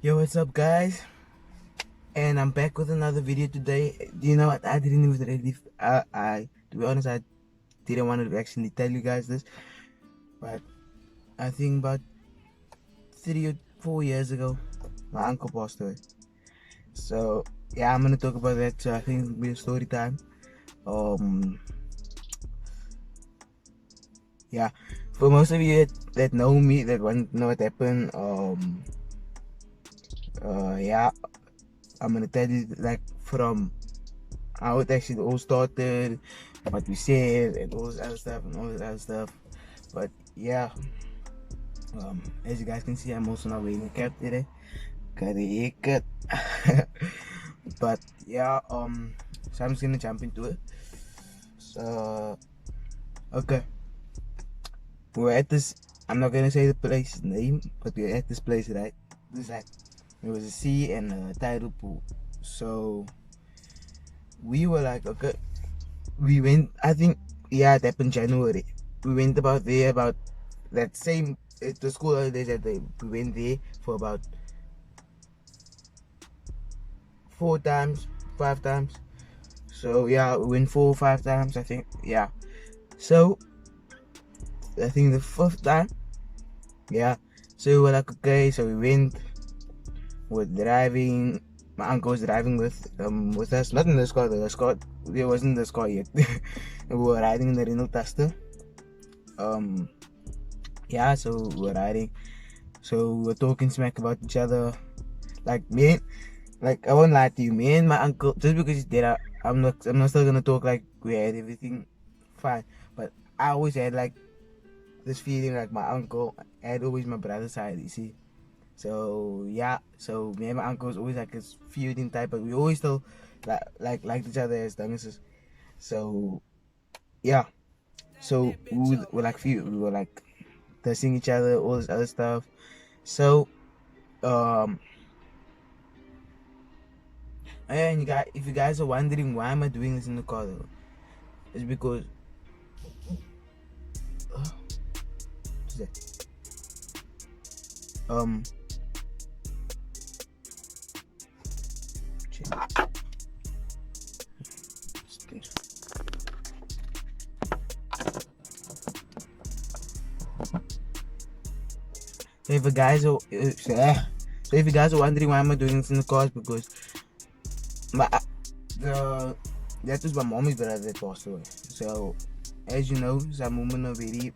Yo, what's up, guys? And I'm back with another video today. You know what? I didn't even really. To be honest, I didn't want to actually tell you guys this, but I think about 3 or 4 years ago, my uncle passed away. So yeah, I'm gonna talk about that. So I think it'll be a story time. Um, yeah, for most of you that know me, that want to know what happened. Yeah, I'm gonna tell you like from how it actually all started, what we said, and all this other stuff, and all this other stuff. But yeah, as you guys can see, I'm also not wearing a cap today. Got a haircut. But yeah, so I'm just gonna jump into it. So, okay, we're at this. I'm not gonna say the place name, but we're at this place, right? This like there was a sea and a tidal pool. So we were like, okay, we went. I think yeah, it happened January. We went about there about that same the school holidays that we went there for about 4 times, 5 times. So yeah, we went 4 or 5 times, I think. Yeah. So I think the fifth time, yeah. So we were like, okay, so we went. We're driving. My uncle was driving with us, not in the car. The car there wasn't the car yet. We were riding in the Renault Duster. Yeah. So we were riding. So we were talking smack about each other. Like me, like I won't lie to you, me and my uncle, just because he's dead, I'm not still gonna talk like we had everything fine. But I always had like this feeling like my uncle had always my brother's side, you see. So yeah, so me and my uncle was always like this feuding type, but we always still liked each other as youngsters. So yeah, so were like we were like testing each other, all this other stuff. So um and if you guys are wondering why am I doing this in the car though, it's because what's that? Um, so if you guys are so if you guys are wondering why am I doing this in the car, it's because my the that was my mommy's brother that passed away. So as you know, some women are very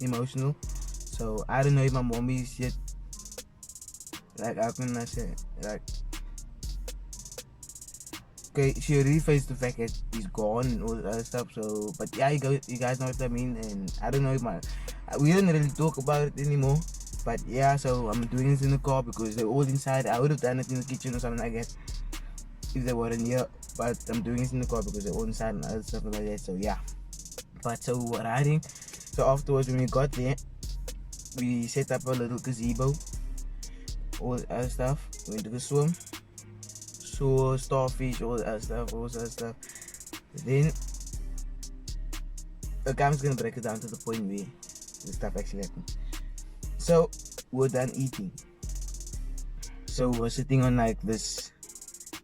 emotional. So I don't know if my mommy is yet like how can I say like okay, she already faced the fact that he's gone and all that other stuff. So but yeah, you guys know what I mean. And I don't know if we don't really talk about it anymore. But yeah, so I'm doing this in the car because they're all inside. I would have done it in the kitchen or something like that if they weren't here. But I'm doing this in the car because they're all inside and other stuff like that. So yeah. But so we were riding. So afterwards when we got there, we set up a little gazebo, all the other stuff. We went to the swim, saw starfish, all the other stuff, all the other stuff. Then okay, I'm just gonna break it down to the point where the stuff actually happened. So we're done eating. So we're sitting on like this.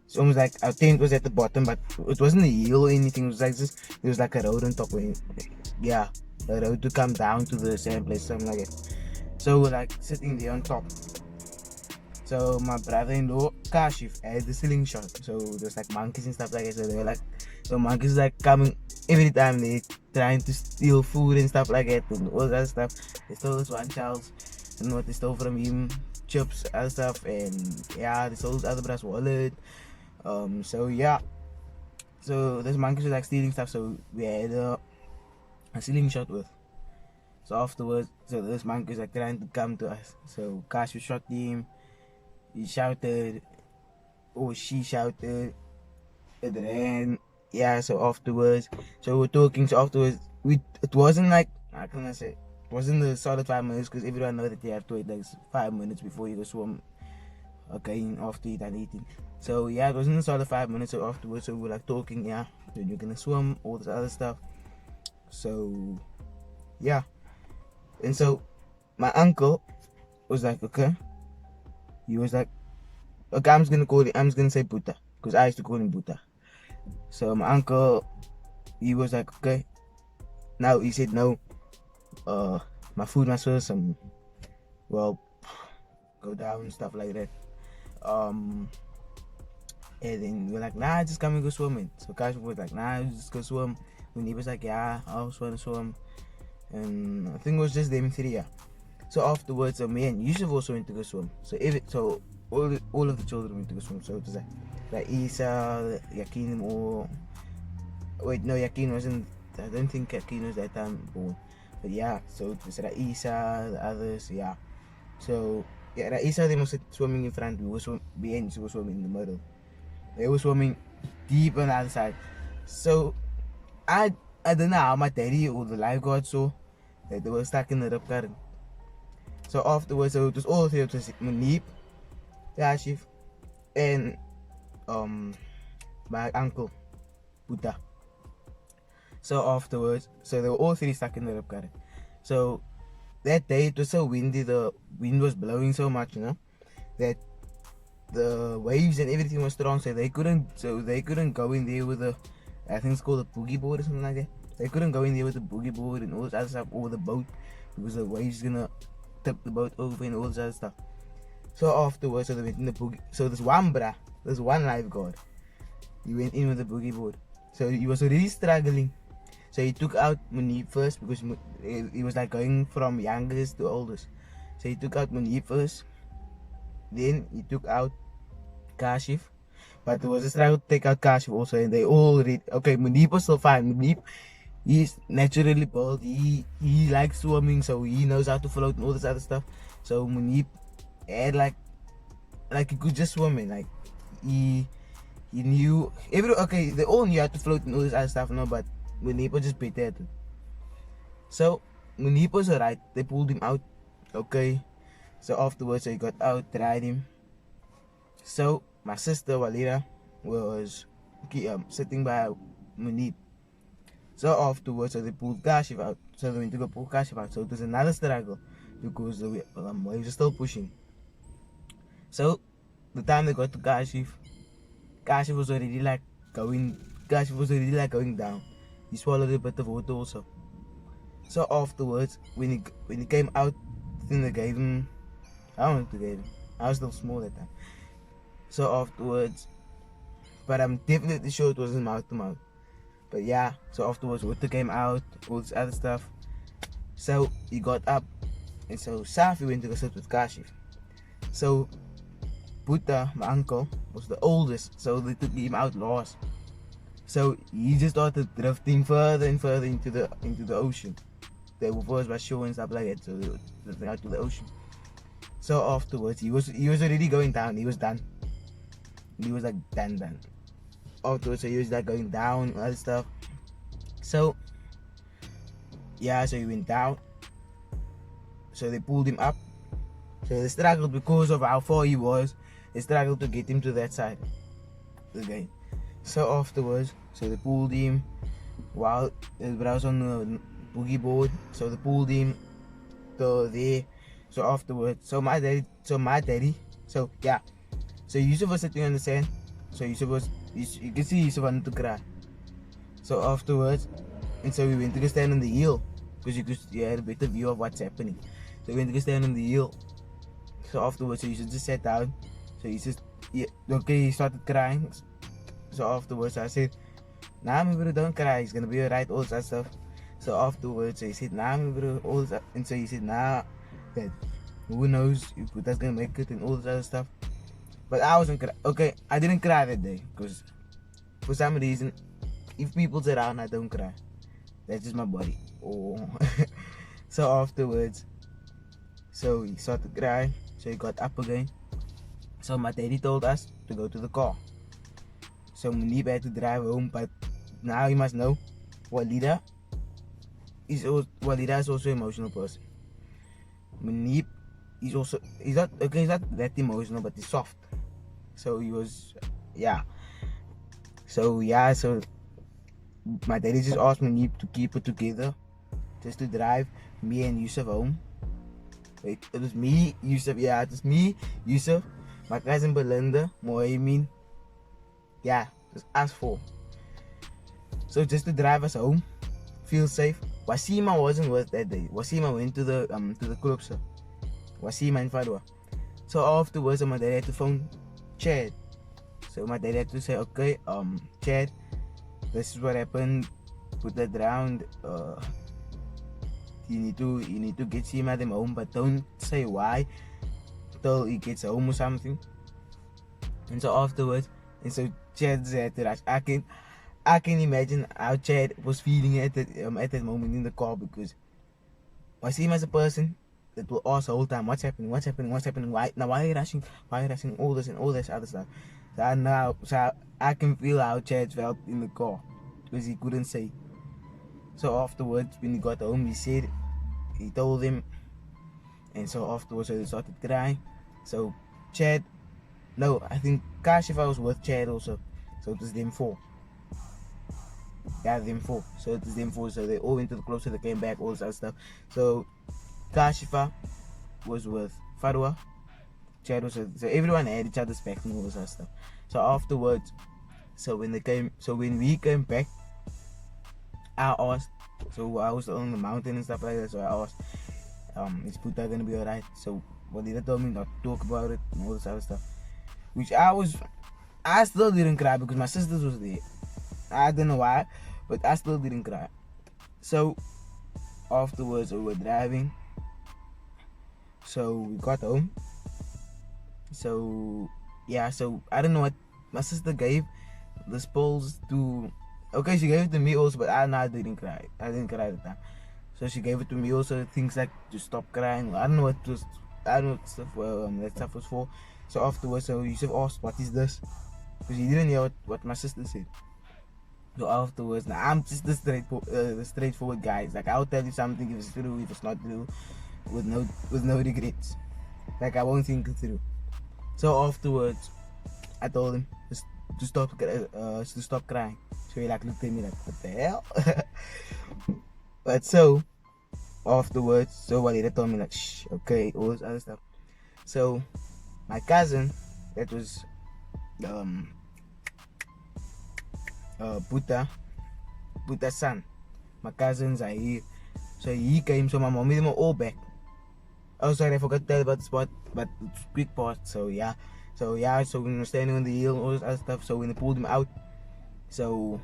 It's almost like our tent was at the bottom, but it wasn't a hill or anything. It was like this. It was like a road on top. Yeah, a road to come down to the same place, something like that. So we're like sitting there on top. So my brother-in-law, Kashif, had the ceiling shot. So there's like monkeys and stuff like that. So they were like, the monkeys like coming every time they trying to steal food and stuff like that and all that stuff. They stole this one child and what they stole from him, chips, other stuff, and yeah, they stole his other brother's wallet. So yeah, so those monkeys were like stealing stuff. So we had a ceiling shot with. So afterwards, so those monkeys like trying to come to us. So Kashif shot him. He shouted, or she shouted, and then yeah. So afterwards, so we're talking. So afterwards, it wasn't like how can I say? It wasn't the solid 5 minutes because everyone knows that you have to wait like 5 minutes before you go swim. Okay, after you done eating. So yeah, it wasn't a solid 5 minutes. So afterwards, so we were like talking. Yeah, then you're gonna swim, all this other stuff. So yeah, and so my uncle was like, okay. He was like, Okay, I'm just gonna say Buddha because I used to call him Buddha. So my uncle, he was like, okay. Now he said no. My food must first go down and stuff like that. And then we're like, nah, just come and go swimming. So Kashif was like, nah, just go swim. And he was like, yeah, I also want to swim. And I think it was just them three, yeah. So afterwards, me and Yusuf also went to go swim. So all of the children went to go swim. So it was like Isa, Yakin, or wait, no, Yakin wasn't. I don't think Yakin was that time born. But yeah, so it was Isa, the others, yeah. So yeah, Isa they was swimming in front. We were behind. She was swimming in the middle. They were swimming deep on the other side. So I don't know how my daddy or the lifeguard saw that they were stuck in the rip current. So afterwards, so it was all three. It was Munib, Kashif, and my uncle, Buddha. So afterwards, so they were all three stuck in the rip current. So that day it was so windy, the wind was blowing so much, that the waves and everything was strong, so they couldn't go in there with the, I think it's called a boogie board or something like that. They couldn't go in there with the boogie board and all this other stuff, or the boat, because the waves gonna tip the boat over and all this other stuff. So afterwards, so they went in the boogie. So this one lifeguard, he went in with the boogie board. So he was already struggling. So he took out Munib first, because he was like going from youngest to oldest. So he took out Munib first. Then he took out Kashif. But there was a struggle to take out Kashif also, and they all read. Okay, Munib was still fine. Munib, he's naturally built. He likes swimming, so he knows how to float and all this other stuff. So Munib had like he could just swim, and like he knew they all knew how to float and all this other stuff, but Munib was just better at it. So Munib was alright. They pulled him out. Okay. So afterwards, he got out, tried him. So my sister Walida was sitting by Munib. So afterwards, so they pulled Kashif out. So they went to go pull Kashif out. So it was another struggle because the waves were still pushing. So the time they got to Kashif was already like going down. He swallowed a bit of water also. So afterwards, when he came out, I think they gave him, I don't know what they gave him. I was still small that time. So afterwards, but I'm definitely sure it wasn't mouth to mouth. But yeah, so afterwards water came out, all this other stuff. So he got up, and so Safi went to go sit with Kashif. So Buddha, my uncle, was the oldest, so they took him out last. So he just started drifting further and further into the ocean. They were first by shore and stuff like that, so they were drifting out to the ocean. So afterwards, he was already going down. He was done. He was like done. Afterwards, so he was like going down and other stuff. So yeah, so he went down. So they pulled him up. So they struggled because of how far he was. They struggled to get him to that side. Okay. So afterwards, so they pulled him while I was on the boogie board. So they pulled him to there. So afterwards, so Yusuf was sitting on the sand. So you can see Yusuf wanted to cry. So afterwards, and so we went to go stand on the hill, because you had a better view of what's happening. So we went to go stand on the hill. So afterwards, so Yusuf just sat down. So he started crying. So afterwards, I said, nah, my bro, don't cry. He's gonna be alright, all that stuff. So afterwards, so he said, nah, my bro, all that. And so he said, nah, that who knows if that's gonna make it and all this other stuff. But I wasn't cry. Okay, I didn't cry that day because for some reason, if people's around, I don't cry. That's just my body. Oh. So afterwards, so he started crying. So he got up again. So my daddy told us to go to the car. So Munib had to drive home, but now you must know, Walida is also an emotional person. Munib is also, he's not that emotional, but he's soft. So he was, yeah. So my daddy just asked Munib to keep it together, just to drive me and Yusuf home. Wait, it was me, Yusuf, my cousin Belinda, Moemin. Yeah, just us four. So just to drive us home, feel safe. Wasima wasn't worth that day. Wasima went to the club, so Wasima and Fadwa. So afterwards, my dad had to phone Chad. So my dad had to say, okay, Chad, this is what happened. Put that round. You need to get him at him home, but don't say why till he gets home or something. And so afterwards, and so Chad said that I can imagine how Chad was feeling at that moment in the car, because I see him as a person that will ask the whole time, what's happening, why are you rushing, all this and all this other stuff. So I can feel how Chad felt in the car, because he couldn't say. So afterwards, when he got home, he told him, and so afterwards they started crying. So Chad, no, I think Kashifa was with Chad also, so it was them four. Yeah, them four. So it was them four. So they all went to the club, so they came back, all this other stuff. So Kashifa was with Farwa, Chad was with, so everyone had each other's back and all this other stuff. So afterwards, so when we came back, I asked, so I was on the mountain and stuff like that, so I asked, is Puta gonna be alright? So what they told me not to talk about it and all this other stuff. Which I still didn't cry because my sisters was there. I don't know why, but I still didn't cry. So afterwards we were driving. So we got home. So yeah, so I don't know what my sister gave the spills to. Okay, she gave it to me also, but I didn't cry. I didn't cry at the time. So she gave it to me also, things like to stop crying. I don't know what stuff that stuff was for. So afterwards, so Yusuf asked, what is this? Because he didn't hear what my sister said. So afterwards, now I'm just the straightforward guy. Like, I'll tell you something if it's true, if it's not true, with no regrets. Like, I won't think it through. So afterwards, I told him to stop crying. So he like looked at me like, what the hell? But so afterwards, so what he told me like, shh, okay, all this other stuff. So my cousin, that was Puta's son, my cousin Zahir. So he came, so my mom made them all back. Oh sorry, I forgot to tell you about the spot, but it's quick part. So when we were standing on the hill, all this other stuff. So when they pulled him out, so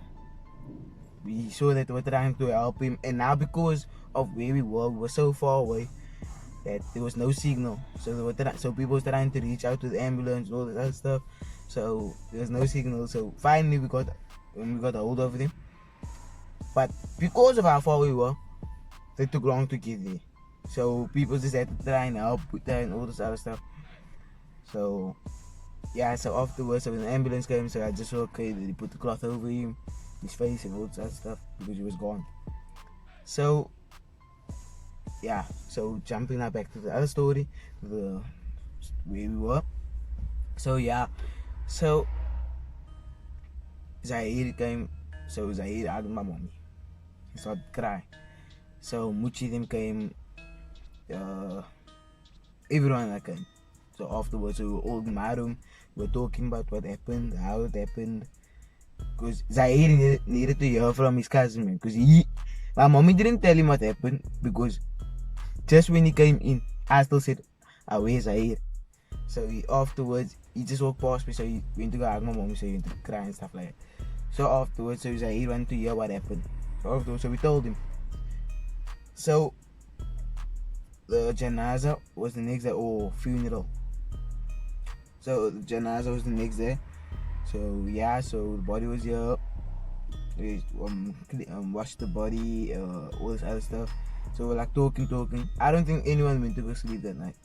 we saw that they were trying to help him, and now because of where we were so far away that there was no signal. So people were trying to reach out to the ambulance and all that other stuff. So there was no signal. So finally we got a hold of him. But because of how far we were, they took long to get there. So people just had to try and help with that and all this other stuff. So yeah, so afterwards, so when the ambulance came, so I just saw, okay, they put the cloth over him, his face and all that stuff, because he was gone. So yeah, so jumping now back to the other story, where we were. So yeah, so Zahir came, so Zahir hugged my mommy. He started crying. So Muchi them came, everyone that came. So afterwards, we were all in my room. We were talking about what happened, how it happened. Because Zahir needed to hear from his cousin, man. Because my mommy didn't tell him what happened. Because just when he came in, I still said, where's Zahir? So afterwards, he just walked past me. So he went to go hug my mommy. So he went to cry and stuff like that. So afterwards, so Zahir went to hear what happened. So afterwards, so we told him. So the janaza was the next day, or funeral. So the janaza was the next day. So yeah, so the body was here. We washed the body, all this other stuff. So we're like talking. I don't think anyone went to go sleep that night,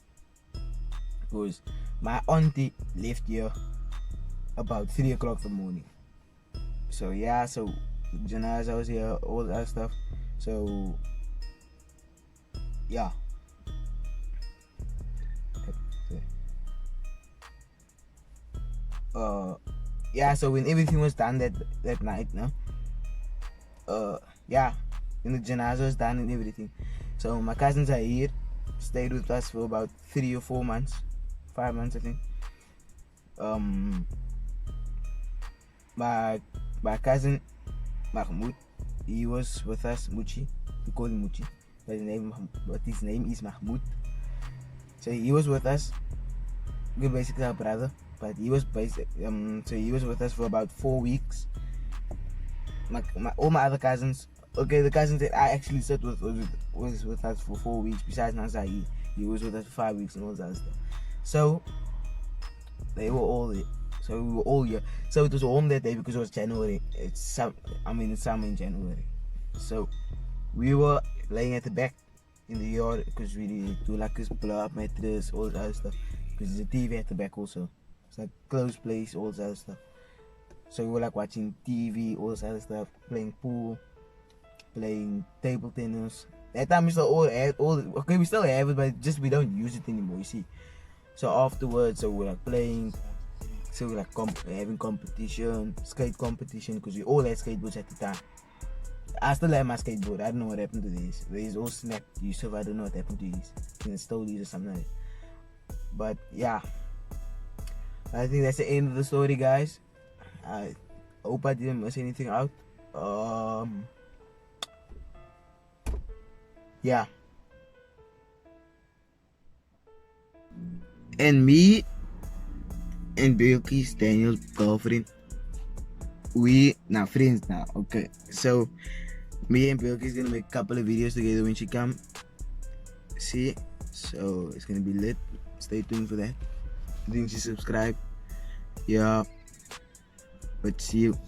because my auntie left here about 3 o'clock in the morning. So yeah, so the janaza was here, all that stuff. So yeah. Yeah, so when everything was done that night, yeah, when the janaza was done and everything, so my cousins are here, stayed with us for about 3 or 4 months, 5 months I think. my cousin Mahmoud, he was with us. Muchi, we call him Muchi, but his name is Mahmoud. So he was with us. We're basically our brother, but he was so he was with us for about 4 weeks. All my other cousins, okay, the cousins that I actually sat with was with us for 4 weeks. Besides Nasai, he was with us for 5 weeks and all that stuff. So they were all there. So we were all here. So it was warm that day because it was January. It's summer in January. So we were laying at the back in the yard because we do like this blow up mattress, all that other stuff. Because there's a TV at the back also. It's like closed place, all that other stuff. So we were like watching TV, all that other stuff, playing pool, playing table tennis. That time we still all had okay, we still have it, but just we don't use it anymore, you see. So afterwards, so we're like playing. So we're like having competition, skate competition, because we all had skateboards at the time. I still have my skateboard. I don't know what happened to these. These all snapped. Yusuf, I don't know what happened to these. I think I stole these or something like that. But yeah, I think that's the end of the story, guys. I hope I didn't miss anything out. Yeah. And me and Bilky's Daniel's girlfriend, we now friends now. Okay, so me and Bilky's gonna make a couple of videos together when she come. See, so it's gonna be lit. Stay tuned for that. Don't you subscribe? Yeah, but see you.